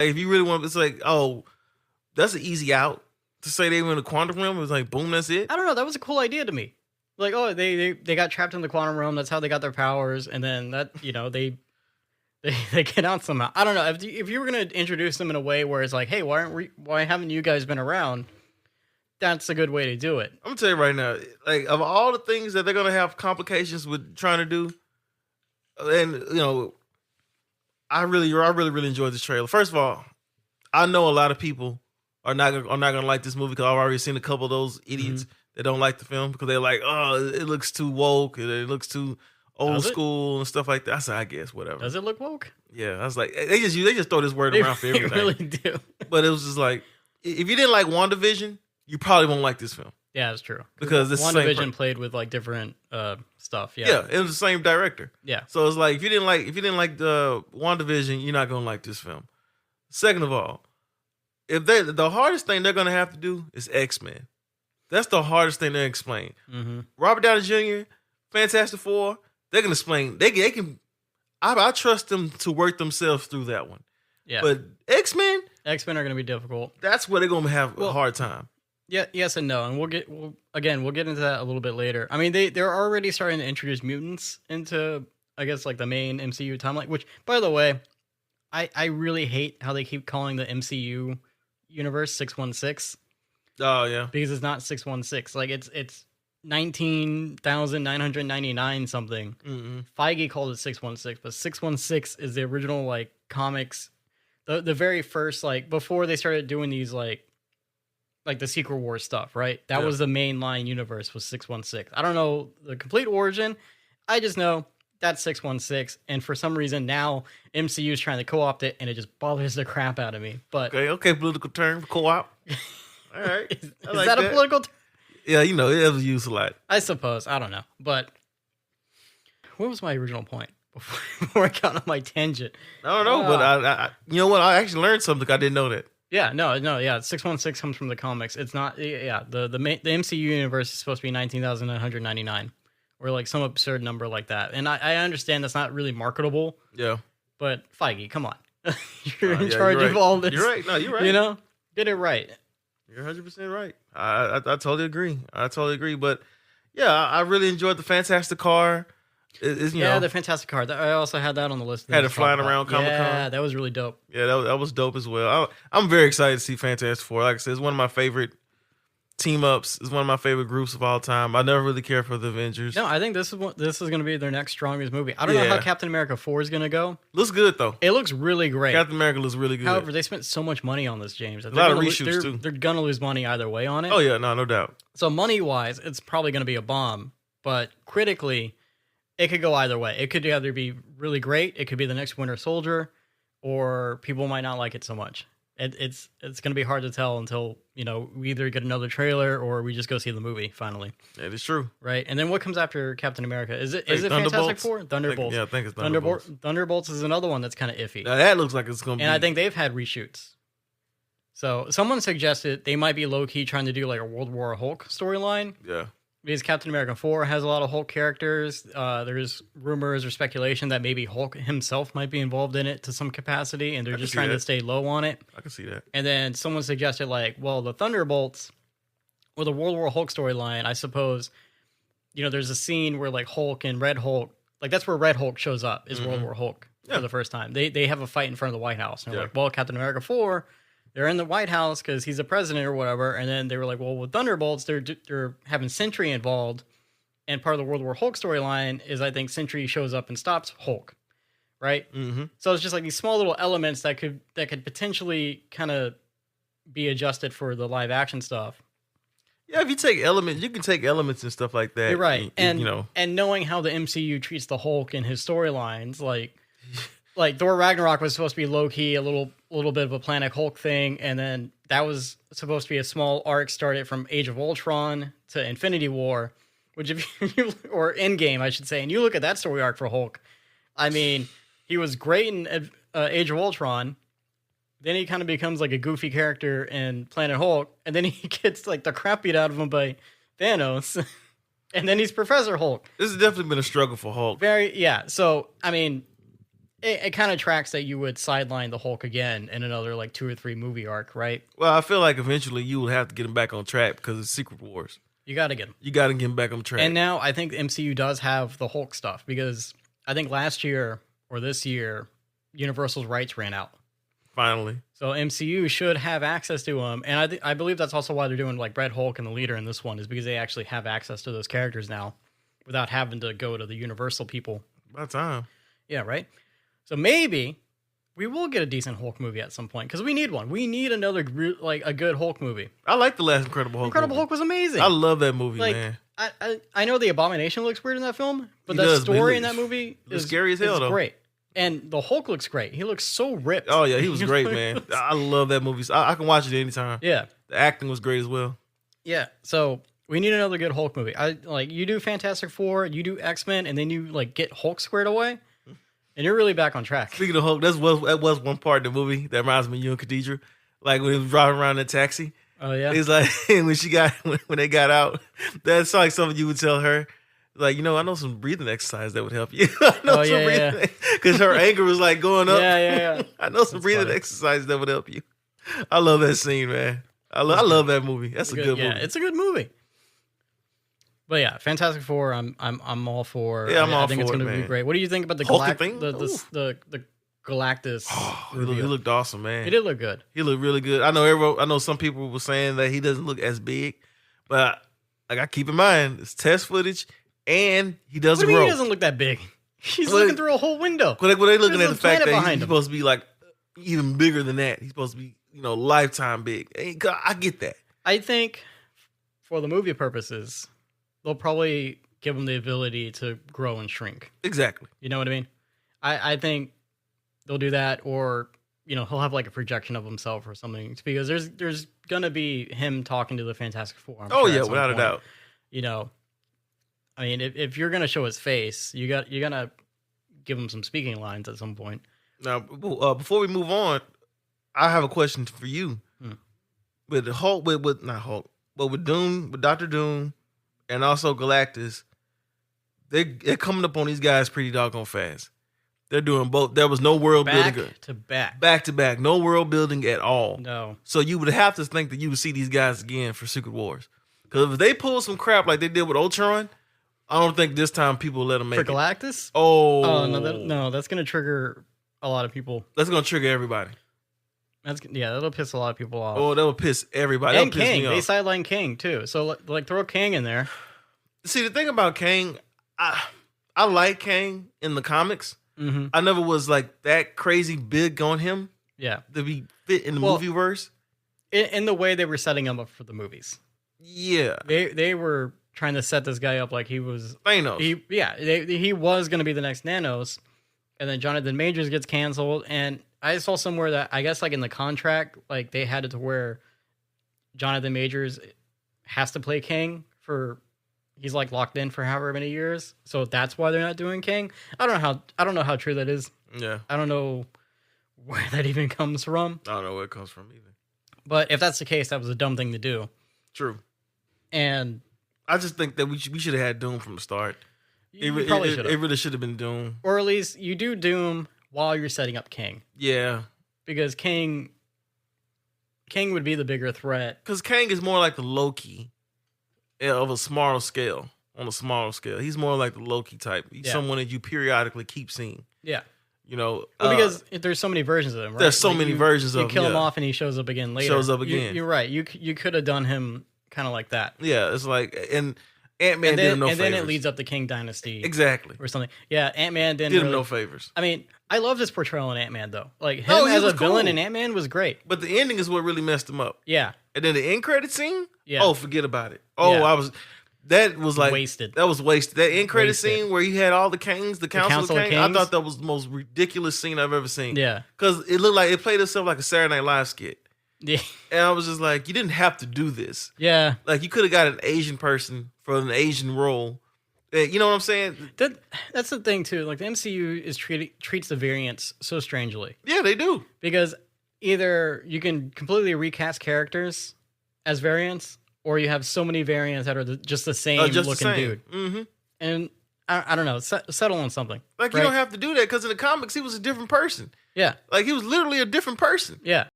If you really want, it's like, oh, that's an easy out to say they were in the quantum realm. It was like, boom, that's it. I don't know. That was a cool idea to me. Like, oh, they got trapped in the quantum realm. That's how they got their powers, and then that they get out somehow. I don't know if you were gonna introduce them in a way where it's like, hey, why haven't you guys been around? That's a good way to do it. I'm gonna tell you right now, like of all the things that they're gonna have complications with trying to do, and I really enjoyed this trailer. First of all, I know a lot of people are not gonna like this movie because I've already seen a couple of those idiots that don't like the film because they're like, oh, it looks too woke and it looks too old school and stuff like that. I said, I guess whatever. Does it look woke? Yeah, I was like, they just throw this word around for everything. They really do. But it was just like, if you didn't like WandaVision, you probably won't like this film. Yeah, it's true. Because this WandaVision played with like different stuff. Yeah, it was the same director. Yeah. So it's like if you didn't like the WandaVision, you're not gonna like this film. Second of all, the hardest thing they're gonna have to do is X-Men. That's the hardest thing to explain. Mm-hmm. Robert Downey Jr., Fantastic Four, they're gonna explain. They can. I trust them to work themselves through that one. Yeah. But X-Men are gonna be difficult. That's where they're gonna have a hard time. Yeah, yes and no, and we'll get into that a little bit later. I mean, they're already starting to introduce mutants into, I guess, like the main MCU timeline. Which, by the way, I really hate how they keep calling the MCU universe 616. Oh yeah, because it's not 616. Like it's 19,999 something. Mm-hmm. Feige called it 616, but 616 is the original like comics, the very first, like before they started doing these like the Secret Wars stuff, right? That was the mainline universe was 616. I don't know the complete origin. I just know that's 616, and for some reason now MCU is trying to co-opt it, and it just bothers the crap out of me. But okay, political term, co-op. All right, is that a political term? Yeah, it was used a lot. I suppose. I don't know, but what was my original point before I got on my tangent? I don't know, but I you know what? I actually learned something. I didn't know that. Yeah, no, 616 comes from the comics. It's not, the MCU universe is supposed to be 19,999, or like some absurd number like that. And I understand that's not really marketable. Yeah. But Feige, come on. You're in charge of all this. You're right. No, you're right. Get it right. You're 100% right. I totally agree. But yeah, I really enjoyed the Fantastic Car. The Fantastic Car. I also had that on the list. Had it flying around Comic-Con. Yeah, that was really dope. Yeah, that was dope as well. I'm very excited to see Fantastic Four. Like I said, it's one of my favorite team ups. It's one of my favorite groups of all time. I never really cared for the Avengers. No, I think this is going to be their next strongest movie. I don't know how Captain America 4 is going to go. Looks good though. It looks really great. Captain America looks really good. However, they spent so much money on this, James. A lot of reshoots too. They're going to lose money either way on it. Oh yeah, no doubt. So money wise, it's probably going to be a bomb. But critically, it could go either way. It could either be really great. It could be the next Winter Soldier, or people might not like it so much. It's going to be hard to tell until we either get another trailer or we just go see the movie finally. That is true, right? And then what comes after Captain America? Is it Fantastic Four? Thunderbolts. I think it's Thunderbolts. Thunderbolts is another one that's kind of iffy. Now that looks like it's going to be. And I think they've had reshoots. So someone suggested they might be low key trying to do like a World War Hulk storyline. Yeah. Because Captain America 4 has a lot of Hulk characters. There's rumors or speculation that maybe Hulk himself might be involved in it to some capacity, and they're just trying to stay low on it. I can see that. And then someone suggested, the Thunderbolts or the World War Hulk storyline, I suppose, there's a scene where Hulk and Red Hulk, that's where Red Hulk shows up, is World War Hulk for the first time. They have a fight in front of the White House. And they're Captain America 4... they're in the White House because he's a president or whatever, and then they were like, well, with Thunderbolts, they're having Sentry involved, and part of the World War Hulk storyline is I think Sentry shows up and stops Hulk, right? Mm-hmm. So it's just like these small little elements that could potentially kind of be adjusted for the live action stuff. Yeah, if you take elements, you can take elements and stuff like that. You're right, and knowing how the MCU treats the Hulk in his storylines, like Thor Ragnarok was supposed to be low key, a little bit of a Planet Hulk thing, and then that was supposed to be a small arc started from Age of Ultron to Infinity War, which or Endgame, I should say. And you look at that story arc for Hulk. I mean, he was great in Age of Ultron. Then he kind of becomes like a goofy character in Planet Hulk, and then he gets the crap beat out of him by Thanos, and then he's Professor Hulk. This has definitely been a struggle for Hulk. So I mean, it kind of tracks that you would sideline the Hulk again in another like 2 or 3 movie arc, right? Well, I feel like eventually you would have to get him back on track because it's Secret Wars. You got to get him. You got to get him back on track. And now I think the MCU does have the Hulk stuff because I think last year or this year, Universal's rights ran out. Finally. So MCU should have access to them. And I believe that's also why they're doing like Red Hulk and the Leader in this one is because they actually have access to those characters now without having to go to the Universal people. About time. Yeah, right? So maybe we will get a decent Hulk movie at some point because we need one. We need another like a good Hulk movie. I like the last Incredible Hulk. Incredible Hulk was amazing. I love that movie, like, man. I know the Abomination looks weird in that film, but He the does, but story he in that looks- movie looks is scary as hell, is though. great. And the Hulk looks great. He looks so ripped. Oh yeah, he was great, man. I love that movie. I can watch it anytime. Yeah. The acting was great as well. Yeah. So we need another good Hulk movie. I like you do Fantastic Four, you do X-Men, and then you like get Hulk squared away, and you're really back on track. Speaking of Hulk, that was one part of the movie that reminds me of you and Khadijah. Like when he was driving around in a taxi. Oh yeah. It's like when they got out, that's like something you would tell her. Like, I know some breathing exercise that would help you. I know some breathing because her anger was like going up. Yeah. I know some That's breathing funny. exercises that would help you. I love that scene, man. I love that movie. That's a good movie. Yeah, it's a good movie. But yeah, Fantastic Four, I'm all for. Yeah, I'm all I think for it's it, going to be man. great. What do you think about the Hulk thing? the Galactus? He reveal? looked awesome, man. He did look good. He looked really good. I know some people were saying that he doesn't look as big, but like I keep in mind it's test footage and he doesn't What do you mean grow. he doesn't look that big? He's Well, looking through a whole window. But they looking There's at a the fact planet that behind he's him. supposed to be like even bigger than that. He's supposed to be lifetime big. I get that. I think for the movie purposes, they'll probably give him the ability to grow and shrink. Exactly. You know what I mean? I think they'll do that, or he'll have like a projection of himself or something, because there's gonna be him talking to the Fantastic Four. I'm Oh sure, yeah, at some without a point. doubt. I mean, if you're gonna show his face, you're gonna give him some speaking lines at some point. Now, before we move on, I have a question for you. With Hulk, with not Hulk, but with Doom, with Doctor Doom, and also Galactus, they're coming up on these guys pretty doggone fast. They're doing both. There was no world building. Back to back. No world building at all. No. So you would have to think that you would see these guys again for Secret Wars. Because if they pull some crap like they did with Ultron, I don't think this time people will let them make For it. Galactus? Oh. Oh no, that's gonna trigger a lot of people. That's going to trigger everybody. That'll piss a lot of people off. Oh, that would piss everybody. And That would piss King, me they off. sideline King too. So like throw King in there. See, the thing about Kang, I like Kang in the comics. Mm-hmm. I never was like that crazy big on him Yeah, to be fit in the Well, movie verse. in the way they were setting him up for the movies, Yeah, they were trying to set this guy up like he was. Thanos. He was going to be the next Nanos, and then Jonathan Majors gets canceled. And I saw somewhere that I guess like in the contract, like they had it to where Jonathan Majors has to play King for. He's like locked in for however many years, so that's why they're not doing King. I don't know how true that is. Yeah, I don't know where that even comes from. I don't know where it comes from either. But if that's the case, that was a dumb thing to do. True. And I just think that we should have had Doom from the start. you probably should It have. really should have been Doom. Or at least you do Doom while you're setting up King. Yeah, Because King would be the bigger threat. because Kang is more like the Loki of a smaller scale. On a smaller scale, he's more like the Loki type. He's Yeah. someone that you periodically keep seeing. Yeah. Well, Because there's so many versions of him, right? there's so many versions you of him. kill him yeah. off and he shows up again later. Shows up again. You're right. You could have done him kind of like that. Yeah, it's like, and Ant-Man did him no favors. then it leads up to King Dynasty. Exactly. Or something. Yeah, Ant-Man didn't Did him really- no favors. I mean, I love his portrayal in Ant-Man, though. Like, him Oh, he as a was villain cool. in Ant-Man was great. But the ending is what really messed him up. Yeah. And then the end credit scene? Yeah. Oh, forget about it. Oh, Yeah. that was like Wasted. That was wasted. That end credit Wasted. scene where he had all the kings, the Council of Council of Kings, I Kings? thought that was the most ridiculous scene I've ever seen. Yeah. Because it looked like it played itself like a Saturday Night Live skit. Yeah. And I was just like, you didn't have to do this. Yeah. Like, you could have got an Asian person for an Asian role. You know what I'm saying? That's the thing, too. Like, the MCU treats the variants so strangely. Yeah, they do. Because either you can completely recast characters as variants, or you have so many variants that are just the same Just looking the same. dude. Mm-hmm. And I don't know. Settle on something. Like, you don't have to do that because in the comics, he was a different person. Yeah. Like, he was literally a different person. Yeah.